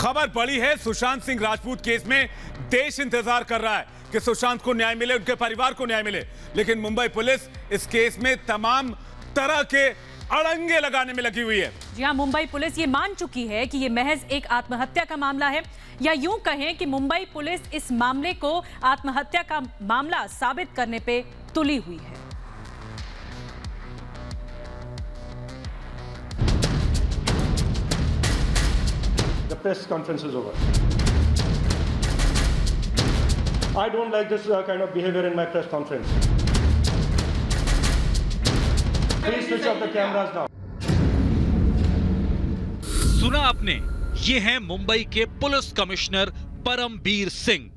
खबर बड़ी है। सुशांत सिंह राजपूत केस में देश इंतजार कर रहा है कि सुशांत को न्याय मिले, उनके परिवार को न्याय मिले, लेकिन मुंबई पुलिस इस केस में तमाम तरह के अड़ंगे लगाने में लगी हुई है। जी हां, मुंबई पुलिस ये मान चुकी है कि ये महज एक आत्महत्या का मामला है, या यूं कहें कि मुंबई पुलिस इस मामले को आत्महत्या का मामला साबित करने पे तुली हुई है। The press conference is over. I don't like this kind of behavior in my press conference. Please switch off the cameras now. सुना आपने, ये हैं मुंबई के पुलिस कमिश्नर परमबीर सिंह,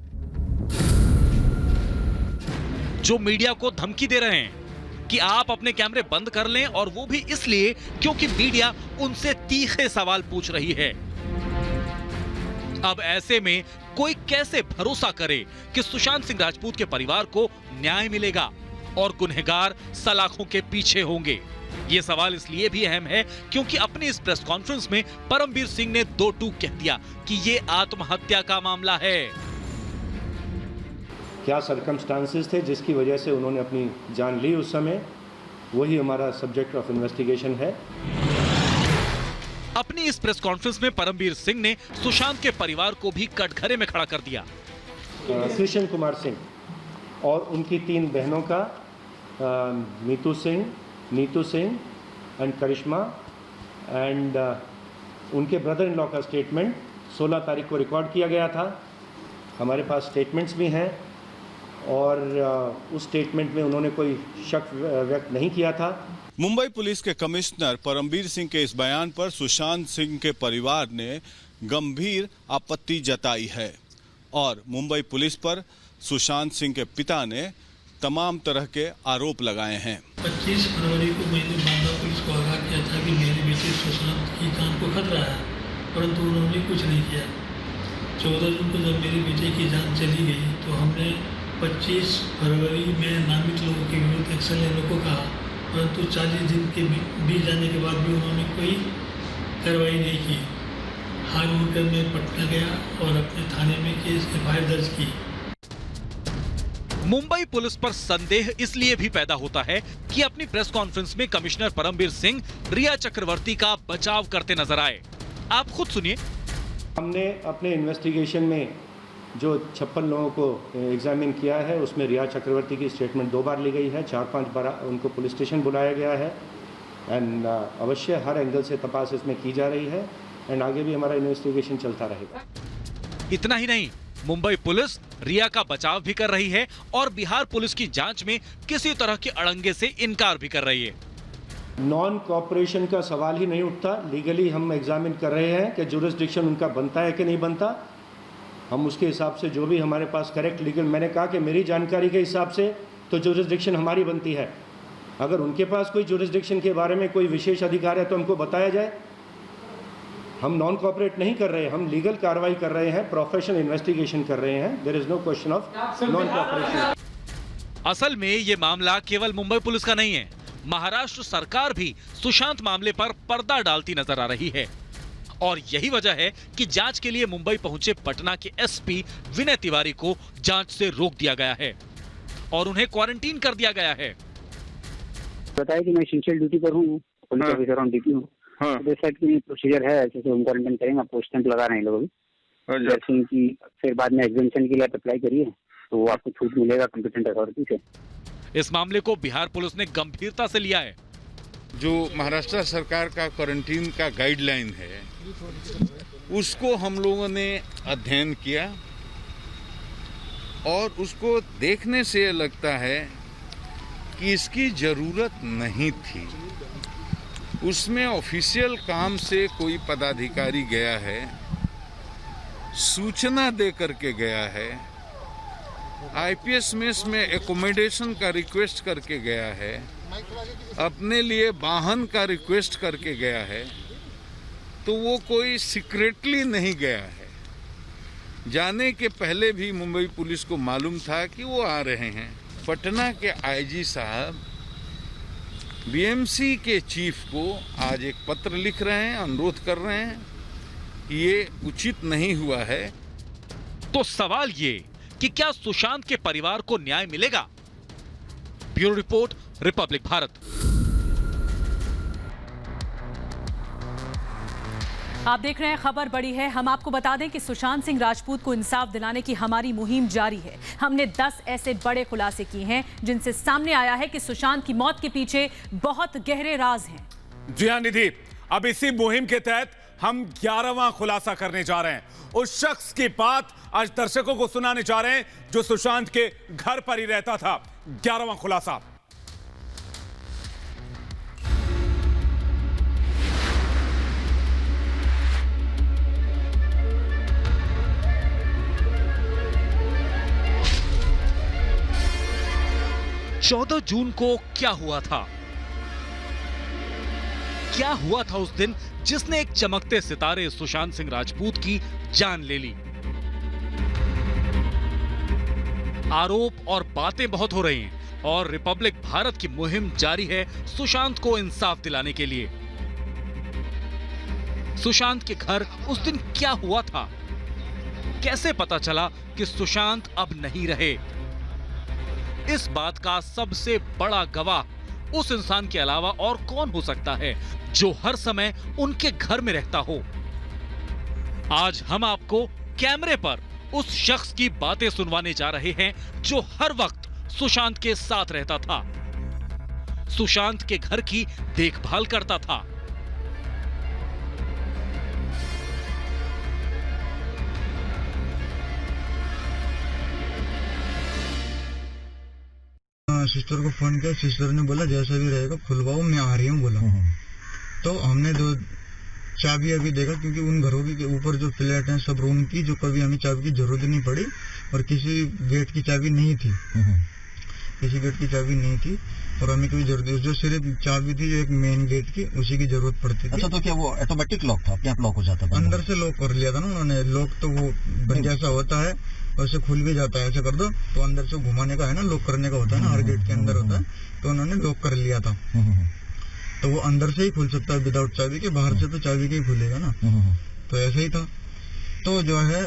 जो मीडिया को धमकी दे रहे हैं कि आप अपने कैमरे बंद कर लें, और वो भी इसलिए क्योंकि मीडिया उनसे तीखे सवाल पूछ रही है। अब ऐसे में कोई कैसे भरोसा करे कि सुशांत सिंह राजपूत के परिवार को न्याय मिलेगा और गुनहगार सलाखों के पीछे होंगे? ये सवाल इसलिए भी अहम है क्योंकि अपनी इस प्रेस कॉन्फ्रेंस में परमबीर सिंह ने दो टूक कह दिया कि ये आत्महत्या का मामला है। क्या सर्कमस्टांसेस थे जिसकी वजह से उन्होंने अपनी जान ली उस समय, वही हमारा सब्जेक्ट ऑफ इन्वेस्टिगेशन है। अपनी इस प्रेस कॉन्फ्रेंस में परमबीर सिंह ने सुशांत के परिवार को भी कटघरे में खड़ा कर दिया। कृष्ण कुमार सिंह और उनकी 3 बहनों का, नीतू सिंह एंड करिश्मा, एंड उनके ब्रदर इन लॉ का स्टेटमेंट 16 तारीख को रिकॉर्ड किया गया था। हमारे पास स्टेटमेंट्स भी हैं, और उस स्टेटमेंट में उन्होंने कोई शक व्यक्त नहीं किया था। मुंबई पुलिस के कमिश्नर परमबीर सिंह के इस बयान पर सुशांत सिंह के परिवार ने गंभीर आपत्ति जताई है, और मुंबई पुलिस पर सुशांत सिंह के पिता ने तमाम तरह के आरोप लगाए हैं। 25 फरवरी को मैंने मामला पुलिस को आगाह किया था कि मेरे बेटे सुशांत की जान को खतरा है, परंतु उन्होंने कुछ नहीं किया। 14 जून को जब मेरे बेटे की जान चली गई तो हमने 25 फरवरी में नामित लोगों के विरुद्ध एक्शन लेने को कहा, परंतु 40 दिन के बीत जाने के बाद भी उन्होंने कोई कार्रवाई नहीं की। हार होकर मैं पटना गया और अपने थाने में केस FIR दर्ज की। मुंबई पुलिस पर संदेह इसलिए भी पैदा होता है कि अपनी प्रेस कॉन्फ्रेंस में कमिश्नर परमबीर सिंह रिया चक्रवर्ती का बचाव करते नजर आए। आप खुद सुनिए। हमने अपने इन्वेस्टिगेशन में जो 56 लोगों को एग्जामिन किया है, उसमें रिया चक्रवर्ती की स्टेटमेंट 2 बार ली गई है, 4-5 बार उनको पुलिस स्टेशन बुलाया गया है, एंड अवश्य हर एंगल से तपास इसमें की जा रही है, एंड आगे भी हमारा इन्वेस्टिगेशन चलता रहेगा। इतना ही नहीं, मुंबई पुलिस रिया का बचाव भी कर रही है और बिहार पुलिस की जांच में किसी तरह के अड़ंगे से इनकार भी कर रही है। नॉन कॉपरेशन का सवाल ही नहीं उठता। लीगली हम एग्जामिन कर रहे हैं कि जुरिस्डिक्शन उनका बनता है कि नहीं बनता। हम उसके हिसाब से जो भी हमारे पास करेक्ट लीगल, मैंने कहा कि मेरी जानकारी के हिसाब से तो जुरिस्डिक्शन हमारी बनती है। अगर उनके पास कोई जुरिस्डिक्शन के बारे में कोई विशेष अधिकार है तो हमको बताया जाए। हम नॉन कॉपरेट नहीं कर रहे हैं, हम लीगल कार्रवाई कर रहे हैं, प्रोफेशनल इन्वेस्टिगेशन कर रहे हैं। There is no question of non cooperation. असल में ये मामला केवल मुंबई पुलिस का नहीं है, महाराष्ट्र सरकार भी सुशांत मामले पर पर्दा डालती नजर आ रही है, और यही वजह है कि जांच के लिए मुंबई पहुंचे पटना के SP विनय तिवारी को जांच से रोक दिया गया है और उन्हें क्वारंटीन कर दिया गया है। बताया कि मैं एसेंशियल ड्यूटी पर हूँ, पुलिस ऑफिसर ऑन ड्यूटी हूँ। जैसा कि प्रोसीजर है ऐसे से हम क्वारंटाइन करेंगे। आपको स्टैंप लगा रहे हैं लोग अभी, जैसे कि फिर बाद में एग्जेम्पशन के लिए आप अप्लाई करिए तो आपको छूट मिलेगा कॉम्पिटेंट अथॉरिटी से। इस मामले को बिहार पुलिस ने गंभीरता से लिया है। जो महाराष्ट्र सरकार का क्वारंटीन का गाइडलाइन है, उसको हम लोगों ने अध्ययन किया, और उसको देखने से लगता है कि इसकी जरूरत नहीं थी। उसमें ऑफिशियल काम से कोई पदाधिकारी गया है, सूचना दे करके गया है, IPS मेस में एकोमोडेशन का रिक्वेस्ट करके गया है, अपने लिए वाहन का रिक्वेस्ट करके गया है, तो वो कोई सीक्रेटली नहीं गया है। जाने के पहले भी मुंबई पुलिस को मालूम था कि वो आ रहे हैं। पटना के IG साहब BMC के चीफ को आज एक पत्र लिख रहे हैं, अनुरोध कर रहे हैं ये उचित नहीं हुआ है। तो सवाल ये कि क्या सुशांत के परिवार को न्याय मिलेगा? Bureau report, Republic Bharat. आप देख रहे हैं खबर बड़ी है। हम आपको बता दें कि सुशांत सिंह राजपूत को इंसाफ दिलाने की हमारी मुहिम जारी है। हमने 10 ऐसे बड़े खुलासे किए हैं जिनसे सामने आया है कि सुशांत की मौत के पीछे बहुत गहरे राज हैं। जी हां निधि, अब इसी मुहिम के तहत हम 11वां खुलासा करने जा रहे हैं। उस शख्स की बात आज दर्शकों को सुनाने जा रहे हैं जो सुशांत के घर पर ही रहता था। 11वां खुलासा। चौदह जून को क्या हुआ था? क्या हुआ था उस दिन जिसने एक चमकते सितारे सुशांत सिंह राजपूत की जान ले ली? आरोप और बातें बहुत हो रही हैं और रिपब्लिक भारत की मुहिम जारी है सुशांत को इंसाफ दिलाने के लिए। सुशांत के घर उस दिन क्या हुआ था? कैसे पता चला कि सुशांत अब नहीं रहे? इस बात का सबसे बड़ा गवाह उस इंसान के अलावा और कौन हो सकता है जो हर समय उनके घर में रहता हो? आज हम आपको कैमरे पर उस शख्स की बातें सुनवाने जा रहे हैं जो हर वक्त सुशांत के साथ रहता था, सुशांत के घर की देखभाल करता था। सिस्टर को फोन किया, सिस्टर ने बोला जैसा भी रहेगा खुलवाओ, मैं आ रही हूँ बोला। तो हमने दो चाबी अभी देखा क्योंकि उन घरों के ऊपर जो फ्लैट हैं सब रूम की, जो कभी हमें चाबी की जरूरत नहीं पड़ी और किसी गेट की चाबी नहीं थी, किसी गेट की चाबी नहीं थी और हमें कोई जरूरत, जो सिर्फ चाबी थी जो एक मेन गेट की, उसी की जरूरत पड़ती थी। अच्छा, तो क्या वो ऑटोमेटिक लॉक था? अपने आप लॉक हो जाता था? अंदर से लॉक कर लिया था ना उन्होंने। लॉक तो वो जैसा होता है वैसे खुल भी जाता है, ऐसा कर दो तो अंदर से घुमाने का है ना, लॉक करने का होता है ना, हर गेट के अंदर होता है, तो उन्होंने लॉक कर लिया था। तो वो अंदर से ही खुल सकता है विदाउट चाबी के, बाहर से तो चाबी के ही खुलेगा ना। तो ऐसे ही था। तो जो है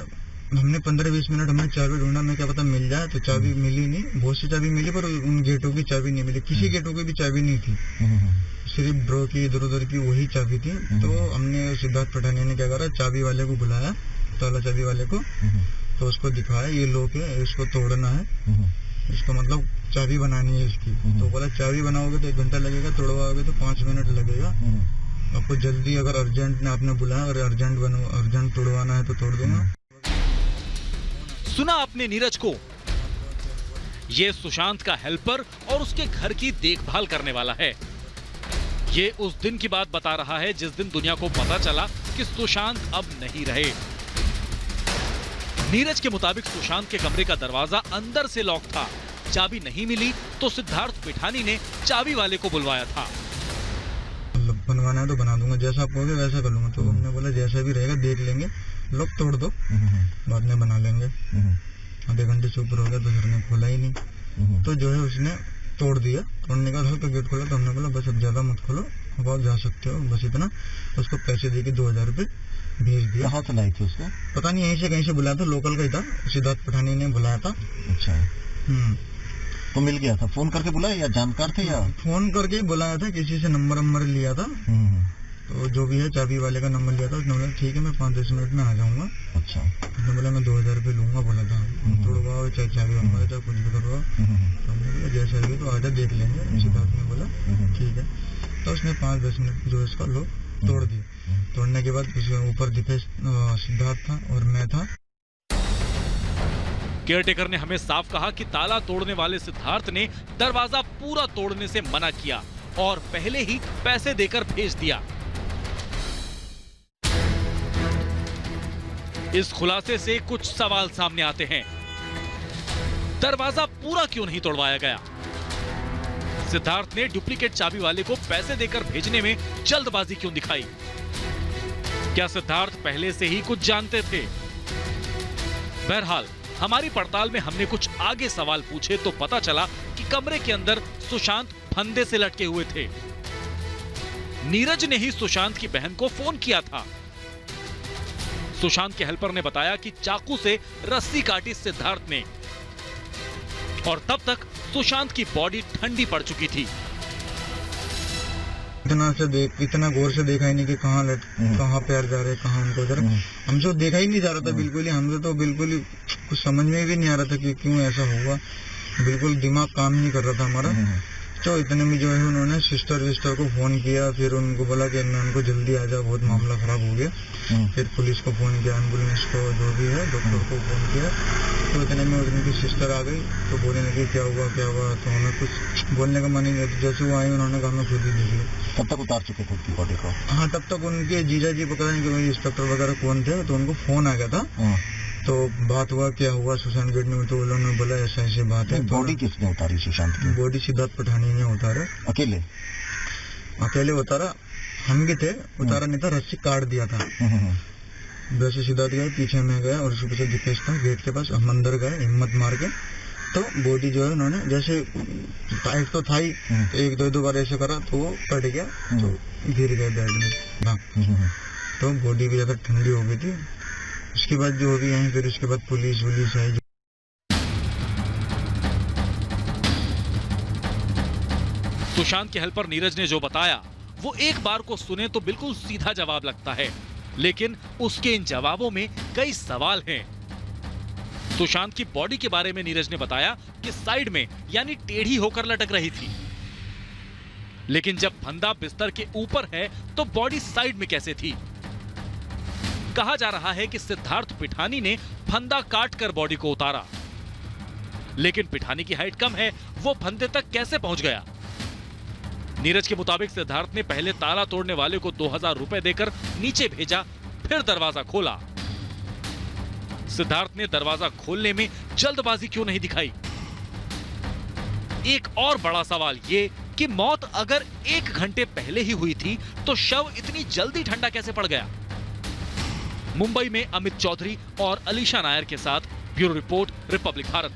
हमने 15-20 मिनट हमने चाबी ढूंढा, मैं क्या पता मिल जाए, तो चाबी मिली नहीं। बहुत सी चाबी मिली पर उन गेटों की चाबी नहीं मिली, किसी गेटों की भी चाबी नहीं थी, सिर्फ ड्रॉ की इधर उधर की वही चाबी थी। तो हमने सिद्धार्थ पठानिया ने क्या करा, चाबी वाले को बुलाया, ताला चाबी वाले को, तो उसको दिखाया ये लॉक है, इसको तोड़ना है, इसको मतलब चाबी बनानी है इसकी। तो बोला चाबी बनाओगे तो 1 घंटा लगेगा, तोड़वाओगे तो 5 मिनट लगेगा। आपको जल्दी अगर अर्जेंट ने आपने बुलाया, अगर अर्जेंट तोड़वाना है तो तोड़ दूंगा। सुना आपने नीरज को? ये सुशांत का हेल्पर और उसके घर की देखभाल करने वाला है। ये उस दिन की बात बता रहा है जिस दिन दुनिया को पता चला कि सुशांत अब नहीं रहे। नीरज के मुताबिक सुशांत के कमरे का दरवाजा अंदर से लॉक था, चाबी नहीं मिली तो सिद्धार्थ पिठानी ने चाबी वाले को बुलवाया था। बनवाना है तो बना दूंगा, जैसा आप कहोगे वैसा कर लूंगा। तो हमने बोला जैसा भी रहेगा देख लेंगे, लॉक तोड़ दो, बाद में बना लेंगे। आधे घंटे से ऊपर हो गया तो सर ने खोला ही नहीं। तो जो है उसने तोड़ दिया, तोड़ने का हल्का गेट खोला। तो हमने बोला बस अब ज्यादा मत खोलो, अब आप जा सकते हो, बस इतना। उसको पैसे देके 2000 रुपए भेज दिया। कहाँ से लाई थी उसको? पता नहीं, यहीं से कहीं से बुलाया था, लोकल का ही था, सिद्धार्थ पठानी ने बुलाया था। अच्छा, तो मिल गया था? फोन करके बुलाया या जानकार थे या? फोन करके बुलाया था, किसी से नंबर लिया था। तो जो भी है चाबी वाले का नंबर लिया था, उसने बोला ठीक है मैं 5-10 मिनट में आ जाऊंगा। अच्छा, उसने बोला मैं 2000 रुपये लूंगा, बोला था। तोड़वाओ चाहे चाबी बनवाओ चाहे कुछ भी करवाओ। तो हमने बोला जैसा भी तो आजा देख लेंगे। सिद्धार्थ ने बोला ठीक है। तो उसने 5-10 मिनट जो इसका लोग तोड़ दिए। तोड़ने के बाद ऊपर दिखे सिद्धार्थ था और मैं था। केयरटेकर ने हमें साफ कहा कि ताला तोड़ने वाले सिद्धार्थ ने दरवाजा पूरा तोड़ने से मना किया और पहले ही पैसे देकर भेज दिया। इस खुलासे से कुछ सवाल सामने आते हैं। दरवाजा पूरा क्यों नहीं तोड़वाया गया? सिद्धार्थ ने डुप्लीकेट चाबी वाले को पैसे देकर भेजने में जल्दबाजी क्यों दिखाई? क्या सिद्धार्थ पहले से ही कुछ जानते थे? बहरहाल हमारी पड़ताल में हमने कुछ आगे सवाल पूछे तो पता चला कि कमरे के अंदर सुशांत फंदे से लटके हुए थे। नीरज ने ही सुशांत की बहन को फोन किया था। सुशांत के हेल्पर ने बताया कि चाकू से रस्सी काटी सिद्धार्थ ने और तब तक सुशांत की बॉडी ठंडी पड़ चुकी थी। इतना गौर से देखा ही नहीं कि कहाँ पैर जा रहे, कहाँ उनको जरा हमसे देखा ही नहीं जा रहा था बिल्कुल ही। हमसे तो बिल्कुल ही कुछ समझ में भी नहीं आ रहा था कि क्यों ऐसा हुआ। बिल्कुल दिमाग काम नहीं कर रहा था हमारा। तो इतने में जो है उन्होंने सिस्टर को फोन किया, फिर उनको बोला कि मैं उनको जल्दी आ जाओ, बहुत मामला खराब हो गया। फिर पुलिस को फोन किया, एम्बुलेंस को, जो भी है डॉक्टर को फोन किया। तो इतने में उनकी सिस्टर आ गई तो बोलने लगी क्या हुआ। तो हमें कुछ बोलने का मन ही नहीं था। जैसे वो आई उन्होंने कहा मैं खुद ही देख लिया। तब तक उतार चुके थे उनकी बॉडी को? हाँ, तब तक उनके जीजा जी पता नहीं कि इंस्पेक्टर वगैरह कौन थे, तो उनको फोन आ गया था। तो बात हुआ क्या हुआ सुशांत गिरने में, तो उन्होंने बोला ऐसा ऐसी बात है। बॉडी किसने उतारी सुशांत की? बॉडी सिद्धार्थ पठानी ने उतारा। अकेले उतारा? हम भी थे, उतारा नहीं था, रस्सी काट दिया था। वैसे सिद्धार्थ गए, पीछे में गया और उसके पीछे दिपेश था गेट के पास। हम अंदर गए हिम्मत मार के, तो बॉडी जो है उन्होंने जैसे टाइट तो था ही, एक दो बार ऐसे करा तो वो कट गया, तो गिर गए बेड में। हाँ, तो बॉडी भी ज्यादा ठंडी हो गई थी। उसके बाद जो भी है, फिर उसके बाद पुलिस आई। सुशांत के हेल्पर नीरज ने जो बताया वो एक बार को सुने तो बिल्कुल सीधा जवाब लगता है, लेकिन उसके इन जवाबों में कई सवाल हैं। सुशांत की बॉडी के बारे में नीरज ने बताया कि साइड में यानी टेढ़ी होकर लटक रही थी, लेकिन जब फंदा बिस्तर के ऊपर है तो बॉडी साइड में कैसे थी? कहा जा रहा है कि सिद्धार्थ पिठानी ने फंदा काटकर बॉडी को उतारा, लेकिन पिठानी की हाइट कम है, वो फंदे तक कैसे पहुंच गया? नीरज के मुताबिक सिद्धार्थ ने पहले ताला तोड़ने वाले को 2000 रुपए देकर नीचे भेजा, फिर दरवाजा खोला। सिद्धार्थ ने दरवाजा खोलने में जल्दबाजी क्यों नहीं दिखाई? एक और बड़ा सवाल ये कि मौत अगर 1 घंटे पहले ही हुई थी तो शव इतनी जल्दी ठंडा कैसे पड़ गया? मुंबई में अमित चौधरी और अलीशा नायर के साथ ब्यूरो रिपोर्ट, रिपब्लिक भारत।